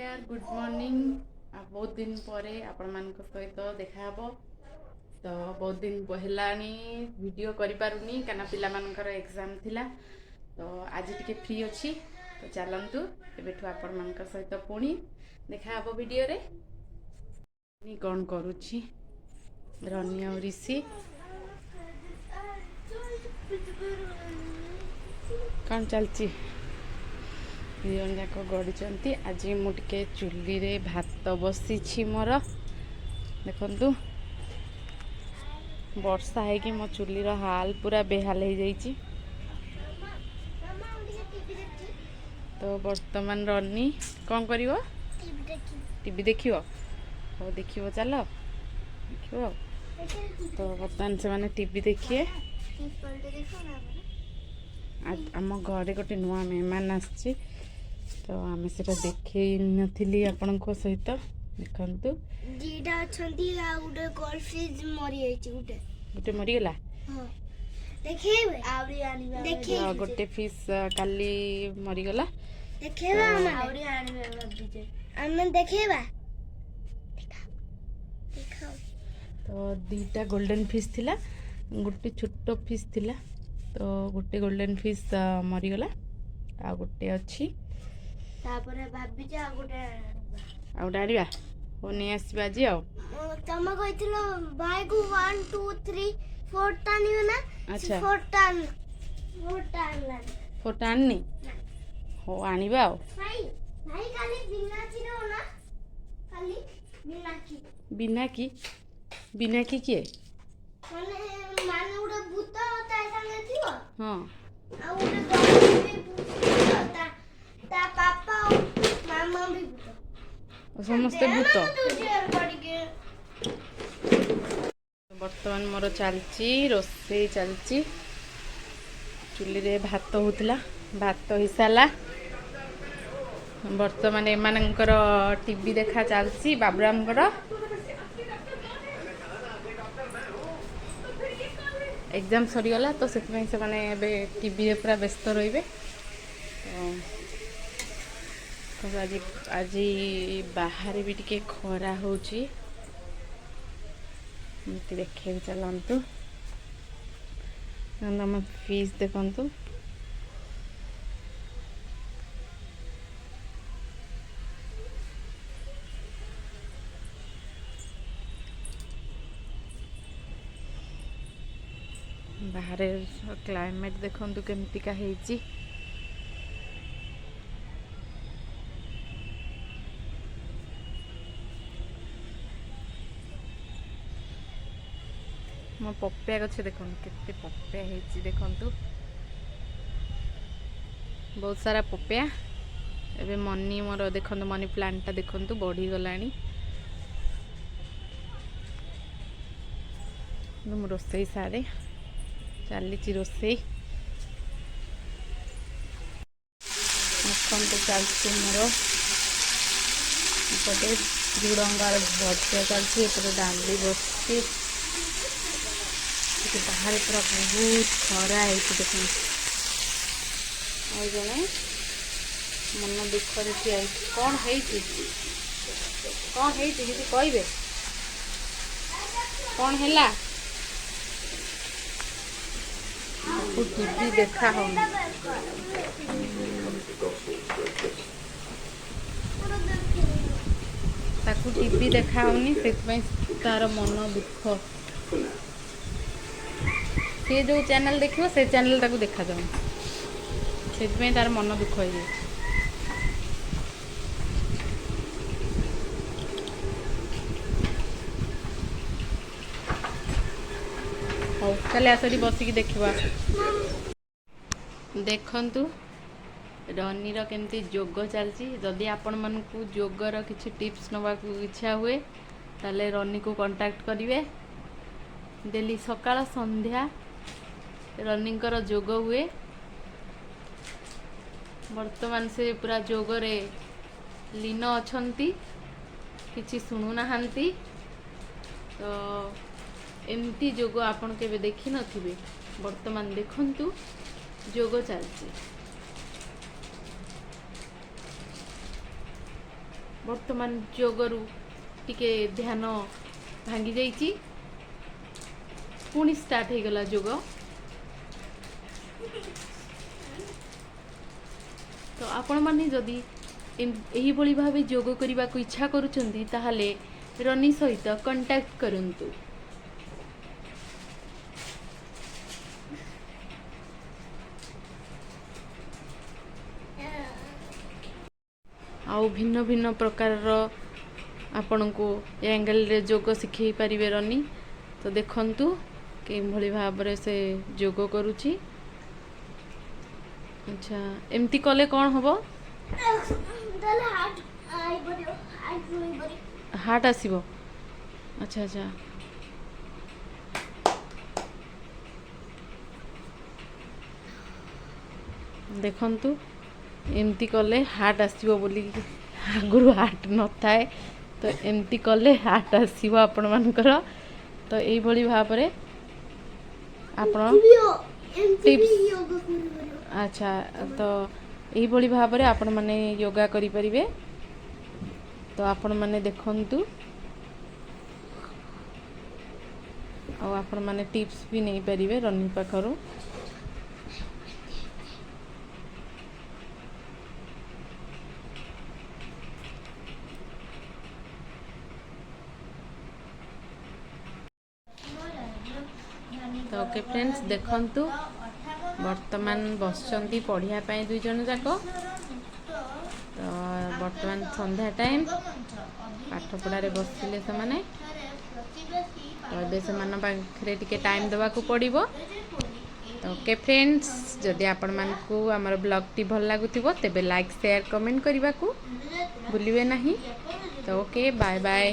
यार good morning. बहुत दिन पर आपण मान सहित देखा तो बहुत दिन पहलानी वीडियो करि पारुनी काना पिला मानकर एग्जाम थिला तो आज टिके फ्री अच्छी तो चलतु एबेठु आपण मान सहित पुणी देखा हबो वीडियो रे कौन करुछि रनी और ऋषि कौन चलची दुजन जाक गढ़ी आज मुझे चुली रे भात बसी मोर देखु वर्षा है मो चुली हाल पूरा बेहाल हो जाइए। तो वर्तमान रनी कौन कर टीवी देखियो हो देखियो चल देखियो तो बर्तमान से माने टीवी देखिए। आम घरे गोटे नुआ मेहमान आसची तो आम से देखे नी आपण सहित देखु गोटे मरीगला गोटे फिश काली मरीगला तो दीटा गोल्डन फिश थिला गोटे छोट फिश थिला तो गोटे गोल्डन फिश मरीगला आ गोटे अच्छी गोटे आनिबा हो नहीं आसबा आज तुम कहिथिलो भाई को 1 2 3 4 टानियो ना। अच्छा 4 टान आनी हो आनिबा भाई भाई खाली बिनाकी रो ना खाली बिना की किए माने उडे भूत होता है संगे थियो। हां आ उडे गॉड ता पापा और मामा भी भूत समस्ते भूत। बर्तमान मोर चलची रोसे चलची चुली रे भात होतला भात हो सारा बर्तमान एमानकर टीवी देखा चलची बाबुरामकर एग्जाम सरीगला तो से माने टीवी पूरा व्यस्त रहिबे। तो आज बाहर भी टिके खरा होची देखे चलतु आम फिश देखु बाहर क्लाइमेट देखु केमतिका हेची मो पपिया गछ देखो केते पपिया हेची देखंतु बहुत सारा पपिया एबे मनी मोर देखंतु मनी प्लांट ता देखंतु बढ़ी गलानी मो रोसई सारे चली रोसई देखंतु चलती मोर पटे झुडंगार भजा चलती एपटे डाली बसती बाहर पूरा बहुत खरा है देखो और जने मन दुख देखिए कौन है कहबे कौन है टीवी देखा हो टीवी देखा होनी से तार मन दुख से जो चैनल देखियो से चैनल ताको देखा जाऊ से तार मन दुख हो जाए। हो चले आसरी बसिकी देखा देखंतु रनी केमती जोग चलती जदि आपण मानकु जोगर किछि टिप्स नवा इच्छा हुए ताले रनी को कांटेक्ट करिवे डेली सकाळ संध्या रनिंग कर जोग हुए वर्तमान से पूरा जोग रे लीन अछंती किछि सुनु नाहंती तो एमती जोग आपण केबे देखि नथिबे वर्तमान देखंतु जोग चलची ବର୍ତ୍ତମାନ ଯୋଗରୁ ଟିକେ ଧ୍ୟାନ ଭାଙ୍ଗି ଯାଇଛି, ପୁଣି ଷ୍ଟାର୍ଟ ହେଇଗଲା ଯୋଗ। ତ ଆପଣମାନେ ଯଦି ଏହିଭଳି ଭାବେ ଯୋଗ କରିବାକୁ ଇଚ୍ଛା କରୁଛନ୍ତି ତାହେଲେ ରନି ସହିତ କଣ୍ଟାକ୍ଟ କରନ୍ତୁ। ଆଉ ଭିନ୍ନ ଭିନ୍ନ ପ୍ରକାରର ଆପଣଙ୍କୁ ଏ ଆଙ୍ଗେଲରେ ଯୋଗ ଶିଖେଇ ପାରିବେ ରନି। ତ ଦେଖନ୍ତୁ କିଭଳି ଭାବରେ ସେ ଯୋଗ କରୁଛି। ଆଚ୍ଛା, ଏମିତି କଲେ କ'ଣ ହେବ? ହାର୍ଟ ଆସିବ। ଆଚ୍ଛା ଆଚ୍ଛା, ଦେଖନ୍ତୁ ଏମିତି କଲେ ହାର୍ଟ ଆସିବ ବୋଲି ଆଗରୁ ହାର୍ଟ ନଥାଏ, ତ ଏମିତି କଲେ ହାର୍ଟ ଆସିବ ଆପଣମାନଙ୍କର। ତ ଏଇଭଳି ଭାବରେ ଆପଣ ଟିପ୍ସ, ଆଚ୍ଛା, ତ ଏଇଭଳି ଭାବରେ ଆପଣମାନେ ୟୋଗା କରିପାରିବେ। ତ ଆପଣମାନେ ଦେଖନ୍ତୁ ଆଉ ଆପଣମାନେ ଟିପ୍ସ ବି ନେଇପାରିବେ ରନି ପାଖରୁ। ତ ଓକେ ଫ୍ରେଣ୍ଡସ୍, ଦେଖନ୍ତୁ ବର୍ତ୍ତମାନ ବସିଛନ୍ତି ପଢ଼ିବା ପାଇଁ 2 ଜଣ ଯାକ। ତ ବର୍ତ୍ତମାନ ସନ୍ଧ୍ୟା ଟାଇମ୍, ପାଠପଢ଼ାରେ ବସିଥିଲେ ସେମାନେ। ତ ଏବେ ସେମାନଙ୍କ ପାଖରେ ଟିକେ ଟାଇମ୍ ଦେବାକୁ ପଡ଼ିବ। ତ ଓକେ ଫ୍ରେଣ୍ଡସ୍, ଯଦି ଆପଣମାନଙ୍କୁ ଆମର ବ୍ଲଗ୍ଟି ଭଲ ଲାଗୁଥିବ ତେବେ ଲାଇକ୍, ସେୟାର, କମେଣ୍ଟ କରିବାକୁ ଭୁଲିବେ ନାହିଁ। ତ ଓକେ, ବାଏ ବାଏ।